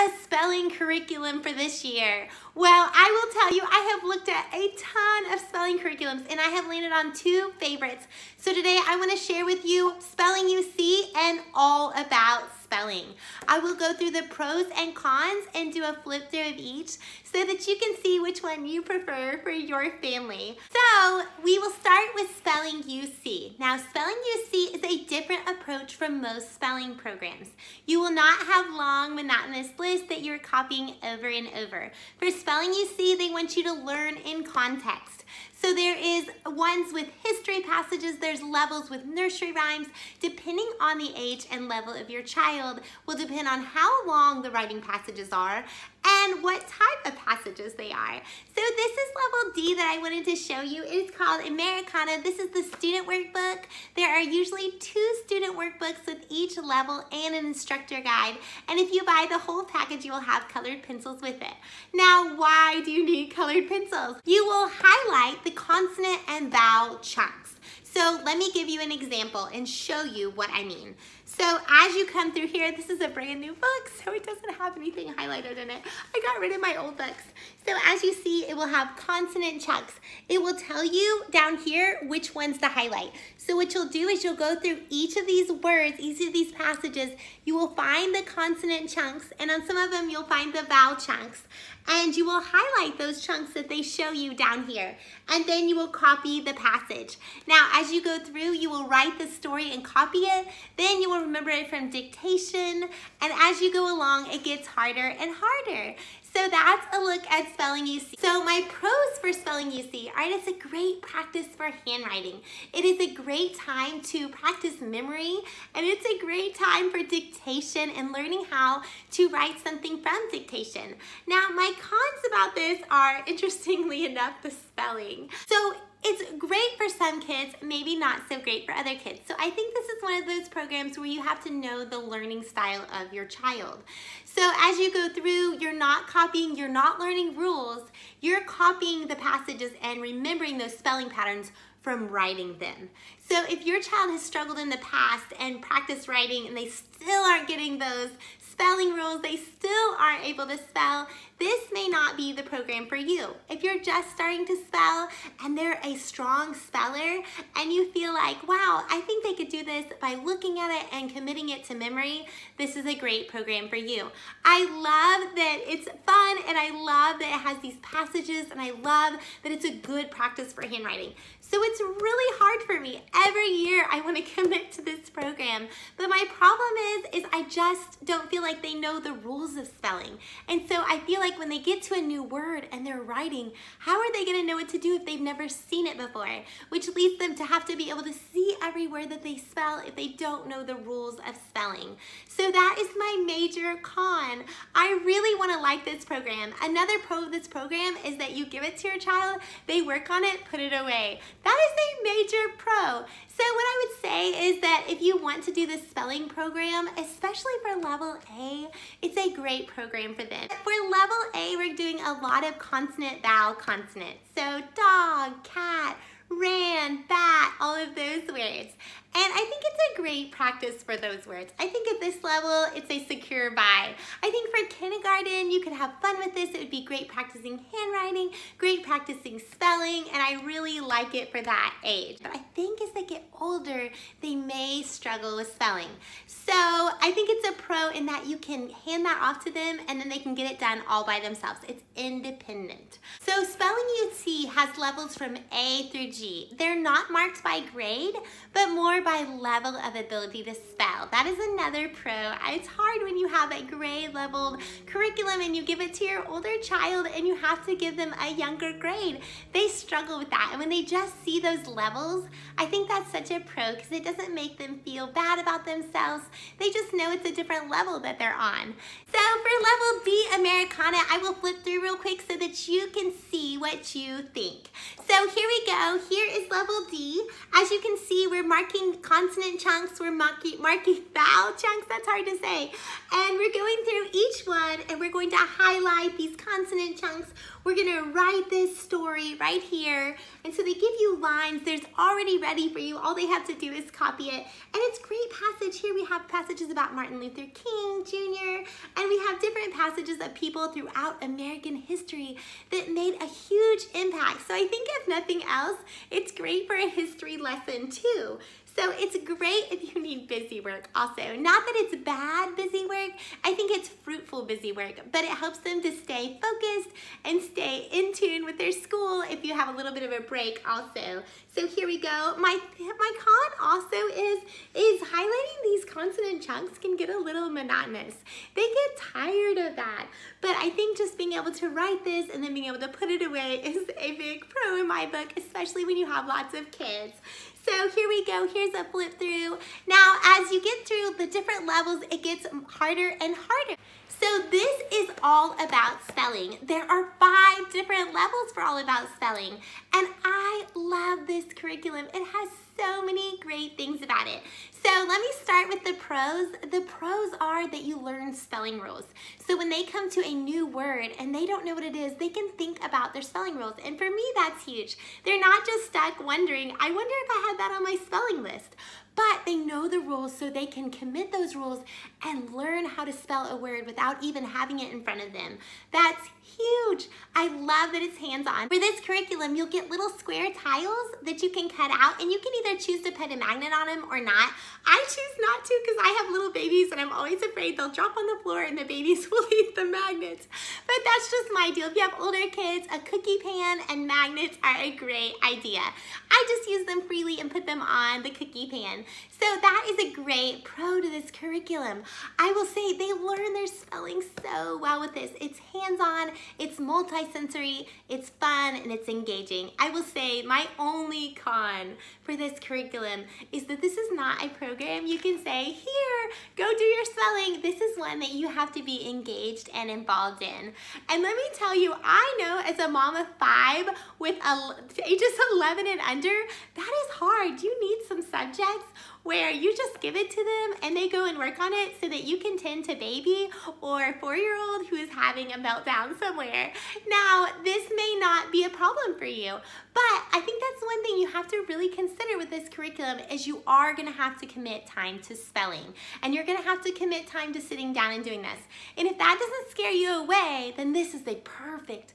a spelling curriculum for this year? Well, I will tell you, I have looked at a ton of spelling curriculums and I have landed on two favorites. So today I want to share with you Spelling UC and All About Spelling. I will go through the pros and cons and do a flip through of each so that you can see which one you prefer for your family. So we will start with Spelling UC. Now, Spelling UC is a different approach from most spelling programs. You will not have long, monotonous lists that you're copying over and over. For Spelling UC, they want you to learn in context. So there is ones with history passages, there's levels with nursery rhymes. Depending on the age and level of your child will depend on how long the writing passages are and what type of passages they are. So this is level D that I wanted to show you. It's called Americana. This is the student workbook. There are usually 2 student workbooks with each level and an instructor guide. And if you buy the whole package, you will have colored pencils with it. Now, why do you need colored pencils? You will highlight the consonant and vowel chunks. So let me give you an example and show you what I mean. So as you come through here, this is a brand new book, so it doesn't have anything highlighted in it. I got rid of my old books. So as you see, it will have consonant chunks. It will tell you down here which ones to highlight. So what you'll do is you'll go through each of these words, each of these passages, you will find the consonant chunks, and on some of them you'll find the vowel chunks. And you will highlight those chunks that they show you down here. And then you will copy the passage. Now, as you go through, you will write the story and copy it. Then you will remember it from dictation. And as you go along, it gets harder and harder. So that's a look at Spelling UC. So my pros for Spelling UC, all right, it's a great practice for handwriting. It is a great time to practice memory, and it's a great time for dictation and learning how to write something from dictation. Now, my cons about this are, interestingly enough, the spelling. So it's great for some kids, maybe not so great for other kids. So I think this is one of those programs where you have to know the learning style of your child. So as you go through, you're not copying, you're not learning rules, you're copying the passages and remembering those spelling patterns from writing them. So if your child has struggled in the past and practiced writing and they still aren't getting those spelling rules, they still aren't able to spell, this may not be the program for you. If you're just starting to spell and they're a strong speller and you feel like, wow, I think they could do this by looking at it and committing it to memory, this is a great program for you. I love that it's fun and I love that it has these passages and I love that it's a good practice for handwriting. So it's really hard for me. Every year I want to commit to this program, but my problem is I just don't feel like they know the rules of spelling. And so I feel like when they get to a new word and they're writing, how are they going to know what to do if they've never seen it before? Which leads them to have to be able to see every word that they spell if they don't know the rules of spelling. So that is my major con. I really want to like this program. Another pro of this program is that you give it to your child, they work on it, put it away. That is a major pro. So what I would say is that if you want to do this spelling program, especially for level A, it's a great program for them. For level A, we're doing a lot of consonant, vowel, consonant. So dog, cat, ran, bat, all of those words. And I think it's a great practice for those words. I think at this level, it's a secure buy. I think for kindergarten, you could have fun with this. It would be great practicing handwriting, great practicing spelling, and I really like it for that age. But I think as they get older, they may struggle with spelling. So I think it's a pro in that you can hand that off to them and then they can get it done all by themselves. It's independent. So Spelling UC has levels from A through G. They're not marked by grade, but more by level of ability to spell. That is another pro. It's hard when you have a grade leveled curriculum and you give it to your older child and you have to give them a younger grade. They struggle with that. And when they just see those levels, I think that's such a pro because it doesn't make them feel bad about themselves. They just know it's a different level that they're on. So for level B Americana, I will flip through real quick so that you can see what you think. So here we go. Here is level D. As you can see, we're marking spelling consonant chunks. We're marking vowel chunks. That's hard to say. And we're going through each one and we're going to highlight these consonant chunks. We're gonna write this story right here. And so they give you lines. There's already ready for you. All they have to do is copy it. And it's great passage. Here we have passages about Martin Luther King Jr. And we have different passages of people throughout American history that made a huge impact. So I think if nothing else, it's great for a history lesson too. So it's great if you need busy work also. Not that it's bad busy work, I think it's fruitful busy work, but it helps them to stay focused and stay in tune with their school if you have a little bit of a break also. So here we go. My con also is highlighting these consonant chunks can get a little monotonous. They get tired of that. But I think just being able to write this and then being able to put it away is a big pro in my book, especially when you have lots of kids. So here we go, here's a flip through. Now, as you get through the different levels, it gets harder and harder. So this is all about spelling. There are 5 different levels for all about spelling. And I love this curriculum. It has so many great things about it. So let me start with the pros. The pros are that you learn spelling rules. So when they come to a new word and they don't know what it is, they can think about their spelling rules. And for me, that's huge. They're not just stuck wondering, I wonder if I had that on my spelling list. But they know the rules so they can commit those rules and learn how to spell a word without even having it in front of them. That's huge. I love that it's hands-on. For this curriculum, you'll get little square tiles that you can cut out, and you can either choose to put a magnet on them or not. I choose not to because I have little babies and I'm always afraid they'll drop on the floor and the babies will eat the magnets. But that's just my deal. If you have older kids, a cookie pan and magnets are a great idea. I just use them freely and put them on the cookie pan. So that is a great pro to this curriculum. I will say they learn their spelling so well with this. It's hands-on, it's multi-sensory, it's fun, and it's engaging. I will say my only con for this curriculum is that this is not a program you can say, here, go do your spelling. This is one that you have to be engaged and involved in. And let me tell you, I know as a mom of 5 with ages 11 and under, that is hard. You need some subjects where you just give it to them and they go and work on it so that you can tend to baby or 4-year-old who is having a meltdown somewhere. Now, this may not be a problem for you, but I think that's one thing you have to really consider with this curriculum is you are gonna have to commit time to spelling and you're gonna have to commit time to sitting down and doing this. And if that doesn't scare you away, then this is a perfect,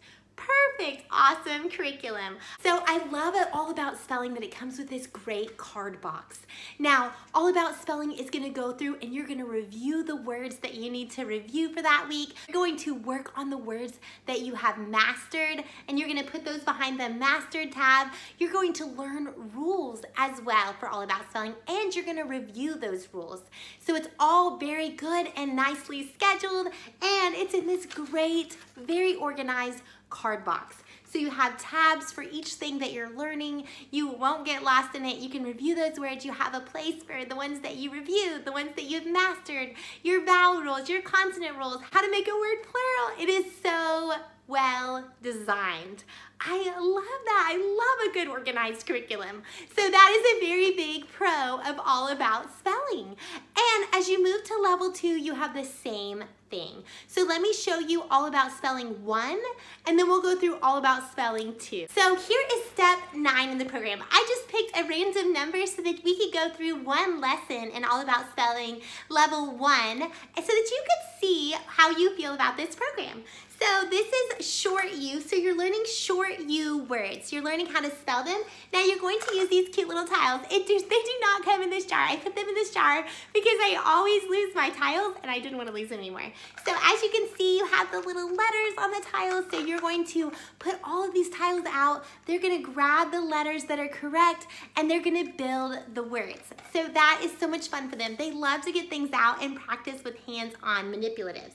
awesome curriculum. So I love it all about spelling that it comes with this great card box. Now, all about spelling is gonna go through and you're gonna review the words that you need to review for that week. You're going to work on the words that you have mastered and you're gonna put those behind the mastered tab. You're going to learn rules as well for all about spelling and you're gonna review those rules. So it's all very good and nicely scheduled and it's in this great, very organized card box. So you have tabs for each thing that you're learning. You won't get lost in it. You can review those words. You have a place for the ones that you reviewed, the ones that you've mastered, your vowel rules, your consonant rules, how to make a word plural. It is so well designed. I love that. I love a good organized curriculum. So that is a very big pro of all about spelling. And as you move to level 2, you have the same thing. So let me show you all about spelling 1, and then we'll go through all about spelling 2. So here is step 9 in the program. I just picked a random number so that we could go through one lesson in all about spelling level 1, so that you could see how you feel about this program. So this is short U, so you're learning short U words. You're learning how to spell them. Now you're going to use these cute little tiles. They do not come in this jar. I put them in this jar because I always lose my tiles and I didn't want to lose them anymore. So as you can see, you have the little letters on the tiles, so you're going to put all of these tiles out. They're gonna grab the letters that are correct and they're gonna build the words. So that is so much fun for them. They love to get things out and practice with hands-on manipulation. manipulatives.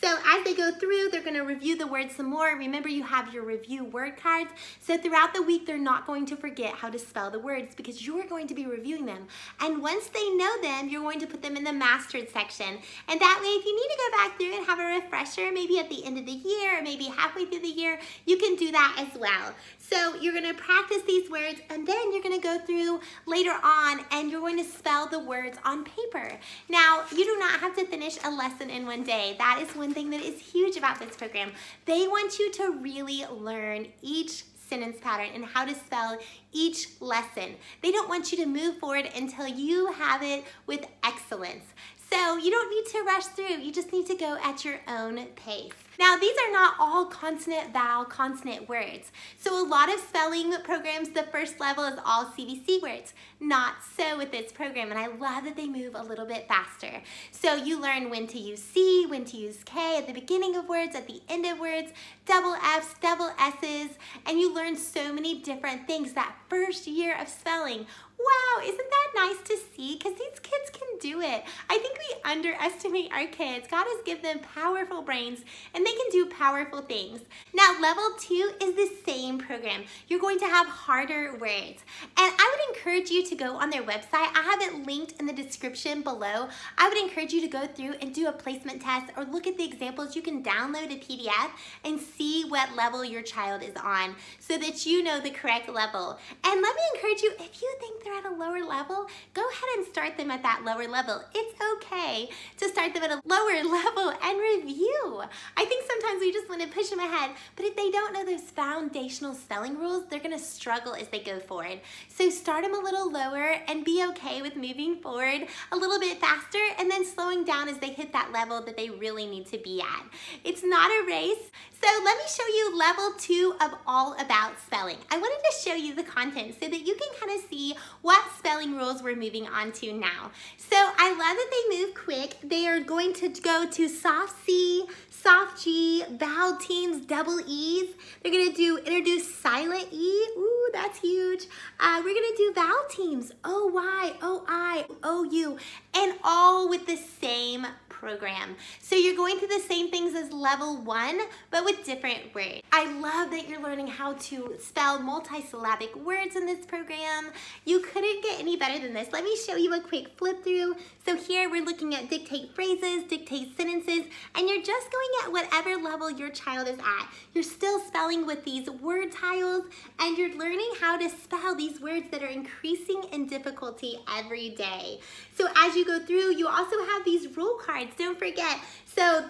So as they go through, they're gonna review the words some more. Remember, you have your review word cards. So throughout the week, they're not going to forget how to spell the words because you're going to be reviewing them. And once they know them, you're going to put them in the mastered section. And that way, if you need to go back through and have a refresher, maybe at the end of the year, or maybe halfway through the year, you can do that as well. So you're gonna practice these words, and then you're gonna go through later on and you're going to spell the words on paper. Now, you do not have to finish a lesson in one day. That is one thing that is huge about this program. They want you to really learn each sentence pattern and how to spell each lesson. They don't want you to move forward until you have it with excellence. So you don't need to rush through, you just need to go at your own pace. Now, these are not all consonant, vowel, consonant words. So a lot of spelling programs, the first level is all CVC words. Not so with this program, and I love that they move a little bit faster. So you learn when to use C, when to use K at the beginning of words, at the end of words, double Fs, double S's, and you learn so many different things that first year of spelling. Wow, isn't that nice to see? Because these kids can do it. I think we underestimate our kids. God has given them powerful brains and they can do powerful things. Now, level 2 is the same program. You're going to have harder words. And I would encourage you to go on their website. I have it linked in the description below. I would encourage you to go through and do a placement test or look at the examples. You can download a PDF and see what level your child is on so that you know the correct level. And let me encourage you, if you think they're at a lower level, go ahead and start them at that lower level. It's okay to start them at a lower level and review. I think sometimes we just want to push them ahead, but if they don't know those foundational spelling rules, they're going to struggle as they go forward. So start them a little lower and be okay with moving forward a little bit faster and then slowing down as they hit that level that they really need to be at. It's not a race. So let me show you level 2 of All About Spelling. I wanted to show you the content so that you can kind of see what spelling rules we're moving on to now. So I love that they move quick. They are going to go to soft C, soft G, vowel teams, double E's. They're gonna introduce silent E. Ooh, that's huge. We're gonna do vowel teams, O-Y, O-I, O-U, and all with the same program. So you're going through the same things as level 1, but with different words. I love that you're learning how to spell multisyllabic words in this program. You couldn't get any better than this. Let me show you a quick flip through. So here we're looking at dictate phrases, dictate sentences, and you're just going at whatever level your child is at. You're still spelling with these word tiles, and you're learning how to spell these words that are increasing in difficulty every day. So as you go through, you also have these rule cards. Don't forget. So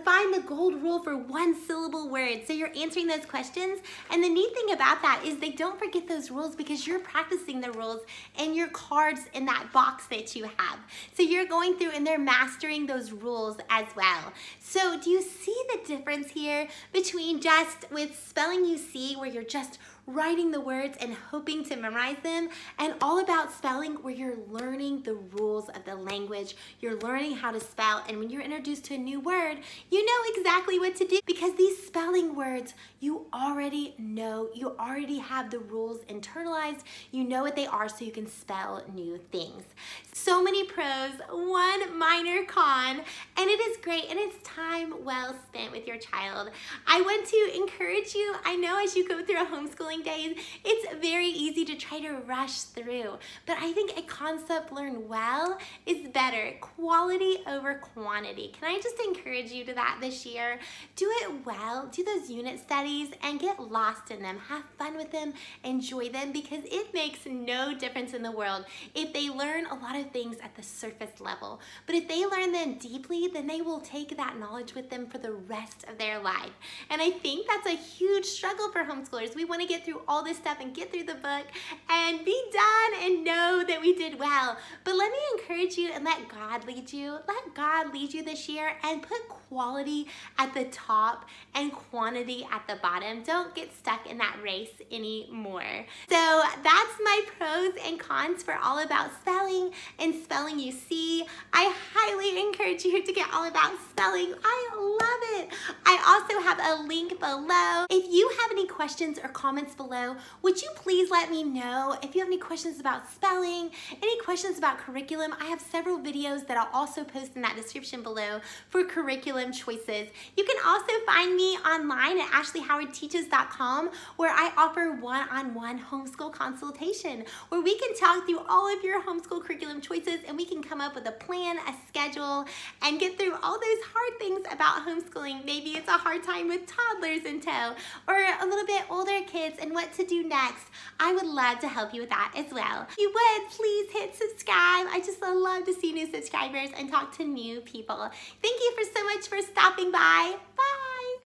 find the gold rule for one syllable words. So you're answering those questions. And the neat thing about that is they don't forget those rules because you're practicing the rules in your cards in that box that you have. So you're going through and they're mastering those rules as well. So do you see the difference here between just with spelling you see where you're just writing the words and hoping to memorize them, and All About Spelling where you're learning the rules of the language, you're learning how to spell, and when you're introduced to a new word, you know exactly what to do because these spelling words you already know, you already have the rules internalized, you know what they are so you can spell new things. So many pros, one minor con, and it is great and it's time well spent with your child. I want to encourage you, I know as you go through a homeschooling days, it's very easy to try to rush through, but I think a concept learned well is better. Quality over quantity. Can I just encourage you to that this year? Do it well, do those unit studies and get lost in them. Have fun with them, enjoy them, because it makes no difference in the world if they learn a lot of things at the surface level. But if they learn them deeply, then they will take that knowledge with them for the rest of their life. And I think that's a huge struggle for homeschoolers. We want to get through all this stuff and get through the book and be done and know that we did well. But let me encourage you and let God lead you. Let God lead you this year and put quality at the top and quantity at the bottom. Don't get stuck in that race anymore. So that's my pros and cons for All About Spelling and Spelling You See. I highly encourage you to get All About Spelling. I love it. I also have a link below. If you have any questions or comments below. Would you please let me know if you have any questions about spelling, any questions about curriculum? I have several videos that I'll also post in that description below for curriculum choices. You can also find me online at ashleyhowardteaches.com, where I offer one-on-one homeschool consultation, where we can talk through all of your homeschool curriculum choices and we can come up with a plan, a schedule, and get through all those hard things about homeschooling. Maybe it's a hard time with toddlers in tow or a little bit older kids and what to do next. I would love to help you with that as well. If you would, please hit subscribe. I just love to see new subscribers and talk to new people. Thank you so much for stopping by. Bye.